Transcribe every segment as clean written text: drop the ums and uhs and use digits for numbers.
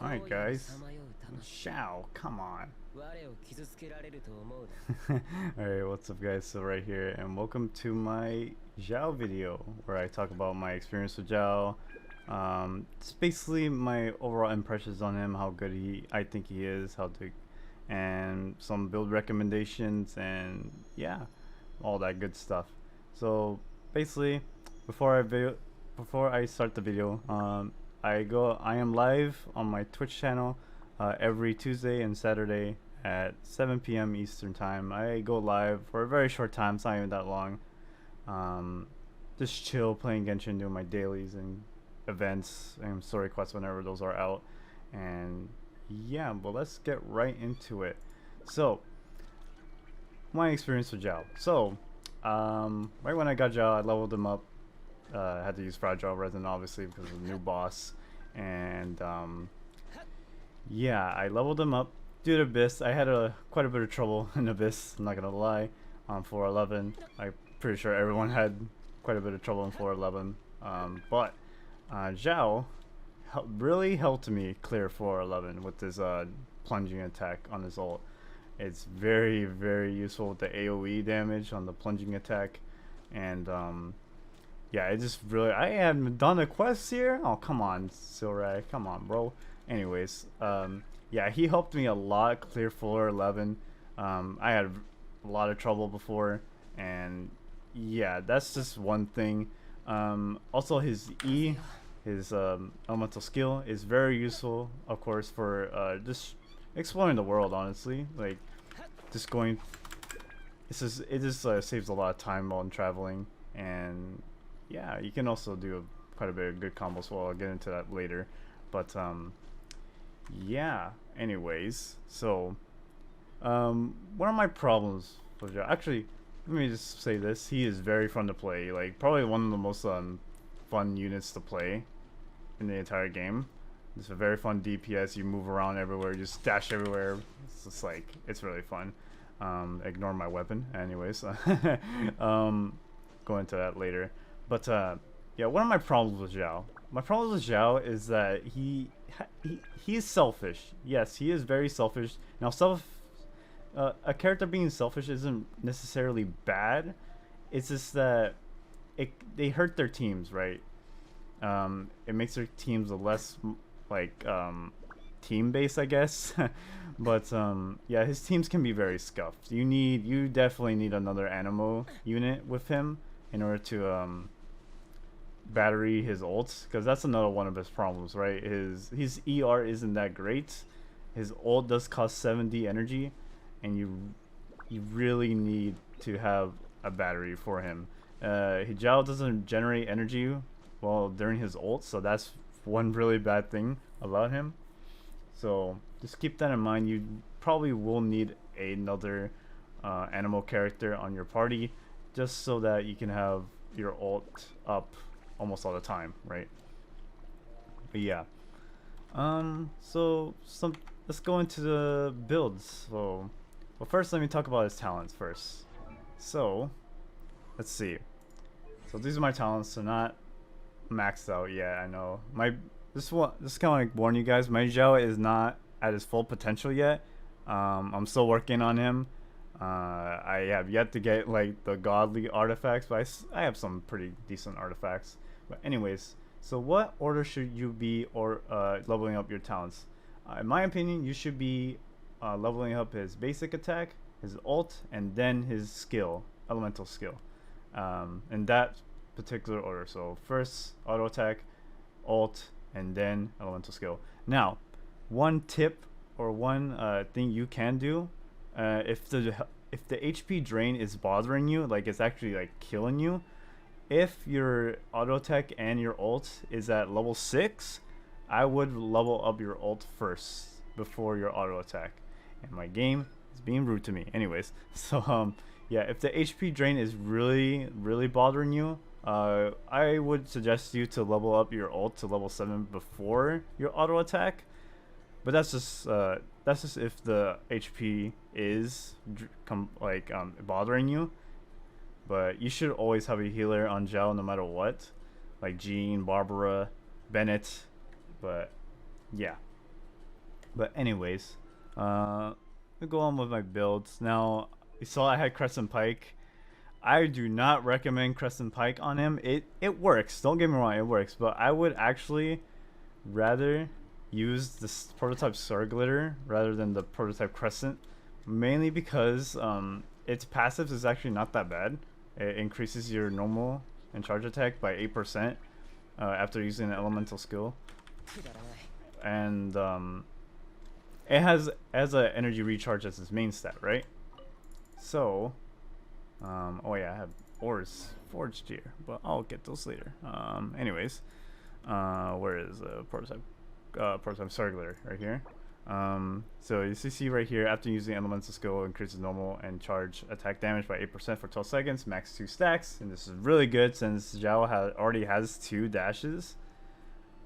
Alright guys, Xiao, come on. Alright, what's up guys, Sylrai here, and welcome to my Xiao video, where I talk about my experience with Xiao. It's basically my overall impressions on him, how good I think he is, and some build recommendations, and yeah, all that good stuff. So basically, before I start the video, I am live on my Twitch channel every Tuesday and Saturday at 7 p.m. Eastern time. I go live for a very short time. It's not even that long. Just chill, playing Genshin, doing my dailies and events and story quests whenever those are out. And yeah, but let's get right into it. So, my experience with Xiao. So, right when I got Xiao, I leveled him up. I had to use Fragile Resin obviously because of the new boss, and yeah, I leveled him up. Did Abyss. I had quite a bit of trouble in Abyss. I'm not gonna lie. On 411, I'm pretty sure everyone had quite a bit of trouble in 411. But Xiao really helped me clear 411 with his plunging attack on his ult. It's very useful with the AOE damage on the plunging attack, and yeah, it just really, I haven't done a quest here. Oh, come on, Sylrai, come on, bro. Anyways, yeah, he helped me a lot clear 411. I had a lot of trouble before, and yeah, that's just one thing. Also, his elemental skill is very useful, of course, for just exploring the world. Honestly, like just going. It just saves a lot of time while traveling, and yeah, you can also do quite a bit of good combos. Well, I'll get into that later, but yeah. Anyways, so one of my problems with Joe, actually, let me just say this: he is very fun to play. Like probably one of the most fun units to play in the entire game. It's a very fun DPS. You move around everywhere, you just dash everywhere. It's just like it's really fun. Ignore my weapon, anyways. Go into that later. But yeah, one of my problems with Xiao. My problem with Xiao is that he's selfish. Yes, he is very selfish. Now, a character being selfish isn't necessarily bad. It's just that they hurt their teams, right? It makes their teams a less like team based, I guess. But yeah, his teams can be very scuffed. You definitely need another Animo unit with him in order to battery his ults, because that's another one of his problems, right? His ER isn't that great. His ult does cost 70 energy, and you really need to have a battery for him. Hijao doesn't generate energy well during his ult, so that's one really bad thing about him. So just keep that in mind. You probably will need another animal character on your party, just so that you can have your ult up almost all the time, right? But yeah, so let's go into the builds. So, well, first let me talk about his talents first. So, let's see. So these are my talents. So not maxed out yet. I know this kind of like warn you guys. My Xiao is not at his full potential yet. I'm still working on him. I have yet to get like the godly artifacts, but I have some pretty decent artifacts. But anyways, so what order should you be leveling up your talents? In my opinion, you should be leveling up his basic attack, his ult, and then his skill, elemental skill, in that particular order. So first auto attack, ult, and then elemental skill. Now, one tip or one thing you can do, if the HP drain is bothering you, like it's actually like killing you, if your auto attack and your ult is at level 6, I would level up your ult first before your auto attack. And my game is being rude to me. Anyways, so yeah, if the HP drain is really bothering you, I would suggest you to level up your ult to level 7 before your auto attack. But that's just if the HP is bothering you. But you should always have a healer on Xiao no matter what, like Jean, Barbara, Bennett. But yeah, But anyways, uh, I'll go on with my builds. Now, you saw I had Crescent Pike. I do not recommend Crescent Pike on him. It works. Don't get me wrong, it works. But I would actually rather use this prototype Star Glitter rather than the prototype Crescent, mainly because its passive is actually not that bad. It increases your normal and charge attack by 8% after using an elemental skill, and it has an energy recharge as its main stat, right? So, oh yeah, I have ores forged here, but I'll get those later. Anyways, where is the prototype Star Glitter? Right here. So you see right here, after using elemental skill, increases normal and charge attack damage by 8% for 12 seconds, max 2 stacks, and this is really good since Xiao already has 2 dashes,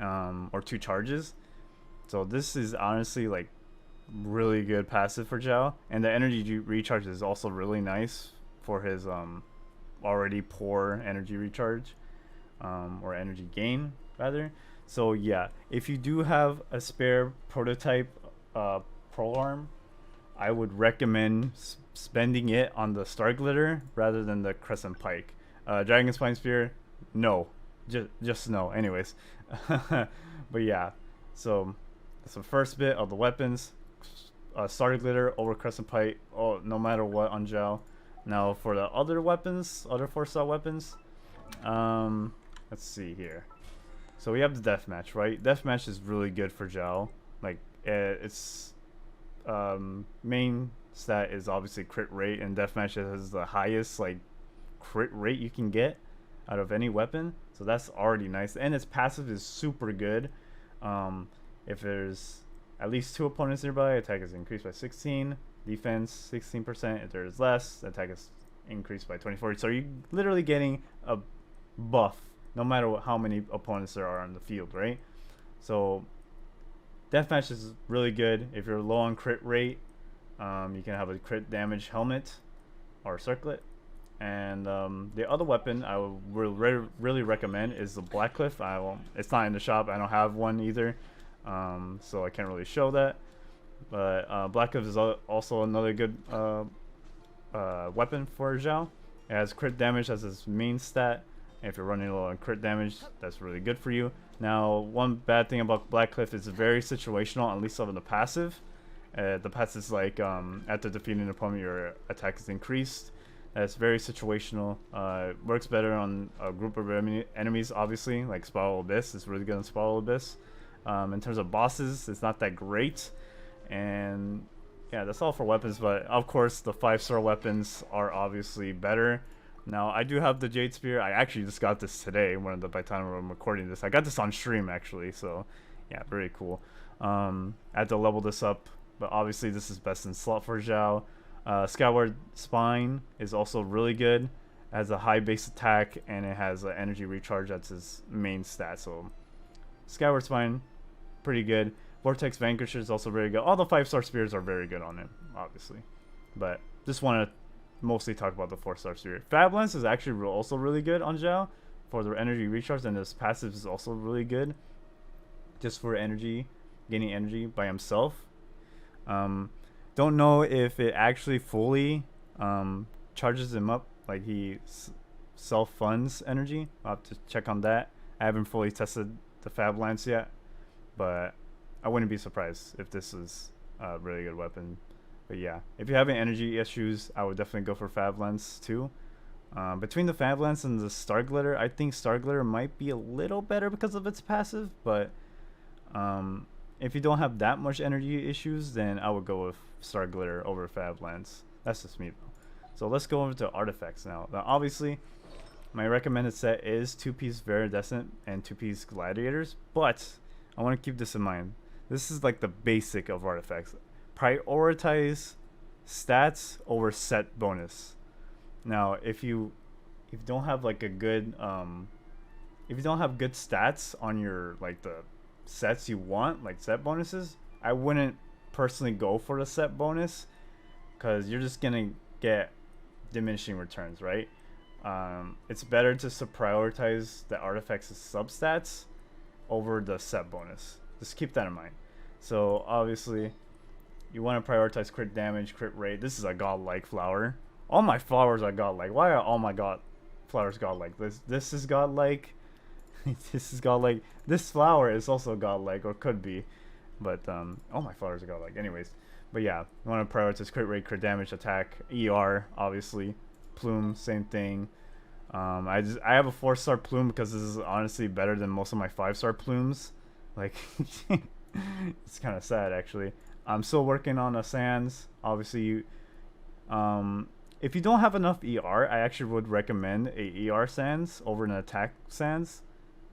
or 2 charges. So this is honestly like really good passive for Xiao, and the energy recharge is also really nice for his already poor energy recharge, or energy gain rather. So yeah, if you do have a spare prototype Pro Arm, I would recommend spending it on the Star Glitter rather than the Crescent Pike. Dragon Spine Spear, no, just no. Anyways, but yeah, so that's the first bit of the weapons. Star Glitter over Crescent Pike, oh, no matter what on Xiao. Now for the other weapons, other 4-star weapons, let's see here. So we have the Deathmatch, right? Deathmatch is really good for Xiao. Like, its main stat is obviously crit rate, and Deathmatch has the highest like crit rate you can get out of any weapon. So that's already nice, and its passive is super good. If there's at least 2 opponents nearby, attack is increased by 16, defense 16%. If there's less, attack is increased by 24. So you're literally getting a buff no matter how many opponents there are on the field, right? So Deathmatch is really good. If you're low on crit rate, you can have a crit damage helmet or circlet. And the other weapon I would really recommend is the Blackcliff. It's not in the shop. I don't have one either, so I can't really show that. But Blackcliff is also another good weapon for Xiao. It has crit damage as its main stat. If you're running low on crit damage, that's really good for you. Now, one bad thing about Blackcliff is very situational, at least on the passive. The passive is like, after defeating an opponent, your attack is increased. That's very situational. Works better on a group of enemies, obviously, like Spiral Abyss. It's really good on Spiral Abyss. In terms of bosses, it's not that great. And yeah, that's all for weapons, but of course, the 5-star weapons are obviously better. Now, I do have the Jade Spear. I actually just got this today by the time I'm recording this. I got this on stream, actually, so yeah, very cool. I had to level this up, but obviously this is best in slot for Xiao. Skyward Spine is also really good. It has a high base attack, and it has an energy recharge. That's his main stat, so Skyward Spine, pretty good. Vortex Vanquisher is also very good. All the 5-star spears are very good on him, obviously. But just want to mostly talk about the 4-star spear. Fab Lens is actually also really good on Xiao for the energy recharge, and his passive is also really good just for energy, gaining energy by himself. Don't know if it actually fully charges him up, like he self-funds energy. I'll have to check on that. I haven't fully tested the Fab Lance yet, but I wouldn't be surprised if this is a really good weapon. But yeah, if you're having energy issues, I would definitely go for Fab Lens too. Between the Fab Lens and the Star Glitter, I think Star Glitter might be a little better because of its passive, but if you don't have that much energy issues, then I would go with Star Glitter over Fab Lens. That's just me though. So let's go over to artifacts now. Now obviously, my recommended set is 2-piece Viridescent and 2-piece Gladiators, but I want to keep this in mind. This is like the basic of artifacts. Prioritize stats over set bonus. Now, if you don't have like a good if you don't have good stats on your like the sets you want, like set bonuses, I wouldn't personally go for the set bonus because you're just gonna get diminishing returns, right? It's better to prioritize the artifacts' substats over the set bonus. Just keep that in mind. So obviously, you want to prioritize crit damage, crit rate. This is a godlike flower. All my flowers are godlike. Why are all my flowers godlike? This is godlike. This is godlike. This flower is also godlike, or could be, but all my flowers are godlike. Anyways, but yeah, you want to prioritize crit rate, crit damage, attack, ER, obviously. Plume, same thing. I have a 4-star plume because this is honestly better than most of my 5-star plumes. Like, it's kind of sad actually. I'm still working on a Sans. Obviously, if you don't have enough ER, I actually would recommend a ER Sans over an attack Sans.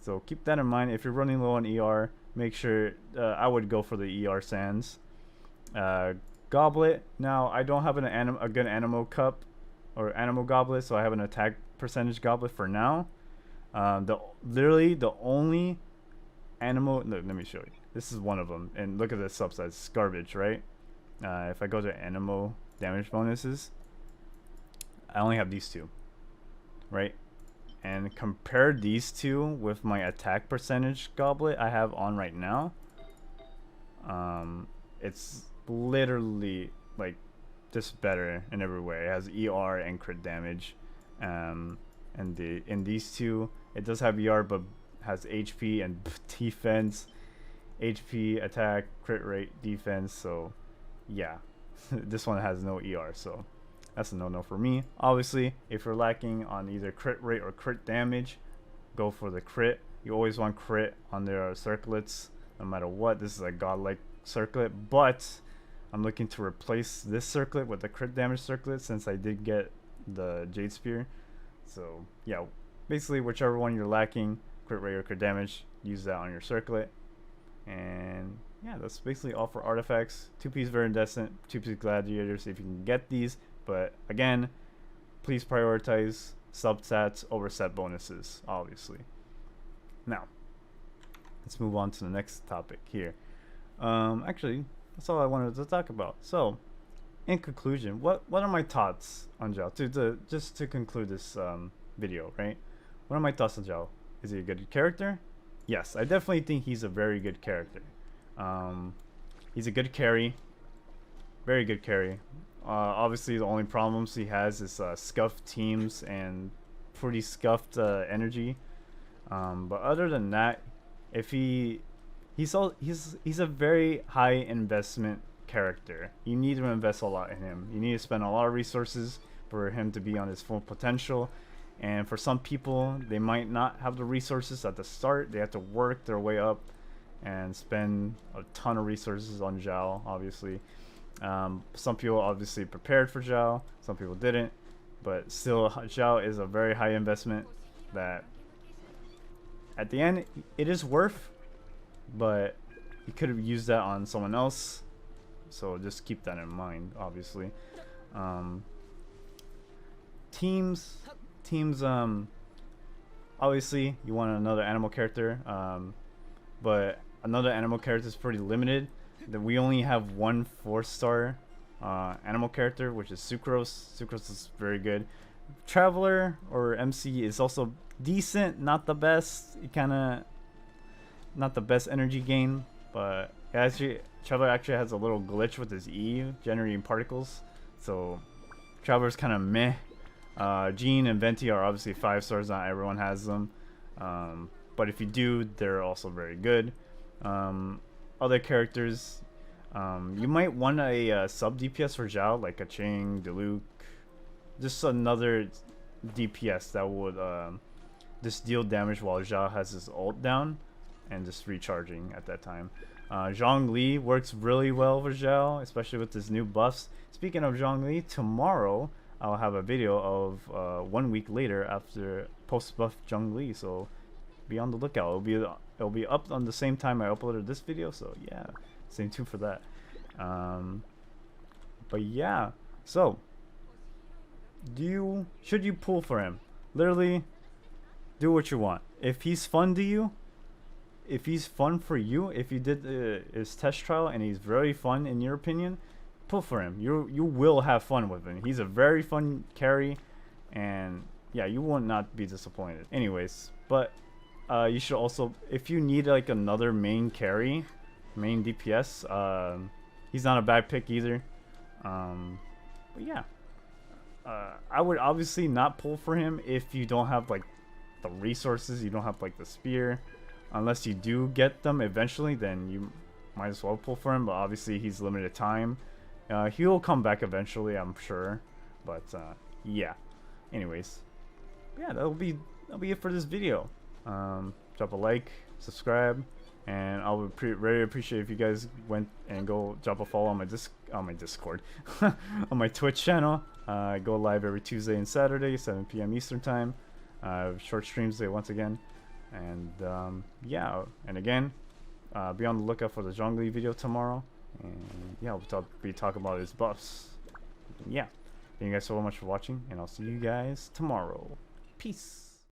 So keep that in mind. If you're running low on ER, make sure I would go for the ER Sans. Goblet. Now I don't have a good Animo Cup or Animo Goblet, so I have an attack percentage Goblet for now. Literally the only Animo. Look, let me show you. This is one of them, and look at the subsets. It's garbage, right? If I go to Animo damage bonuses, I only have these two, right? And compare these two with my attack percentage Goblet I have on right now. It's literally like just better in every way. It has ER and crit damage, and in these two, it does have ER but has HP and defense. HP, attack, crit rate, defense. So yeah, this one has no ER, so that's a no-no for me. Obviously, if you're lacking on either crit rate or crit damage, go for the crit. You always want crit on their circlets, no matter what. This is a godlike circlet, but I'm looking to replace this circlet with the crit damage circlet since I did get the Jade Spear. So yeah, basically whichever one you're lacking, crit rate or crit damage, use that on your circlet. And yeah, that's basically all for artifacts. 2-piece Viridescent, 2-piece Gladiators if you can get these. But again, please prioritize substats over set bonuses, obviously. Now, let's move on to the next topic here. Actually, that's all I wanted to talk about. So, in conclusion, what are my thoughts on Xiao? Just to conclude this video, right? What are my thoughts on Xiao? Is he a good character? Yes, I definitely think he's a very good character. He's a good carry, very good carry. Obviously, the only problems he has is scuffed teams and pretty scuffed energy. But other than that, if he's a very high investment character. You need to invest a lot in him. You need to spend a lot of resources for him to be on his full potential. And for some people, they might not have the resources at the start. They have to work their way up and spend a ton of resources on Xiao, obviously. Some people obviously prepared for Xiao, some people didn't, but still Xiao is a very high investment that at the end it is worth, but you could have used that on someone else, so just keep that in mind, obviously. Teams obviously you want another animal character, but another animal character is pretty limited. That we only have one 4-star animal character, which is Sucrose. Sucrose is very good. Traveler or MC is also decent, not the best. Not the best energy gain, but Traveler actually has a little glitch with his E, generating particles. So Traveler's kind of meh. Jean and Venti are obviously 5 stars. Not everyone has them, but if you do, they're also very good. Other characters, you might want a sub DPS for Xiao, like a Ching, Diluc, just another DPS that would just deal damage while Xiao has his ult down and just recharging at that time. Zhongli works really well for Xiao, especially with his new buffs. Speaking of Zhongli, tomorrow I'll have a video of 1 week later after post buff Zhongli, so be on the lookout. It'll be up on the same time I uploaded this video, so yeah, stay tuned for that. But yeah, so should you pull for him? Literally, do what you want. If he's fun to you, if he's fun for you, if you did his test trial and he's very fun in your opinion, pull for him. You will have fun with him. He's a very fun carry, and yeah, you will not be disappointed. Anyways, but you should also, if you need like another main carry, main DPS. He's not a bad pick either. But yeah, I would obviously not pull for him if you don't have like the resources. You don't have like the spear, unless you do get them eventually. Then you might as well pull for him. But obviously he's limited time. He'll come back eventually, I'm sure. But yeah. Anyways, yeah, that'll be it for this video. Drop a like, subscribe, and I would really appreciate if you guys went and go drop a follow on my Discord, on my Twitch channel. I go live every Tuesday and Saturday, 7 p.m. Eastern time. Short streams day once again, and yeah, and again, be on the lookout for the Zhongli video tomorrow. And yeah, we'll be talking about his buffs. Yeah, thank you guys so much for watching, and I'll see you guys tomorrow. Peace.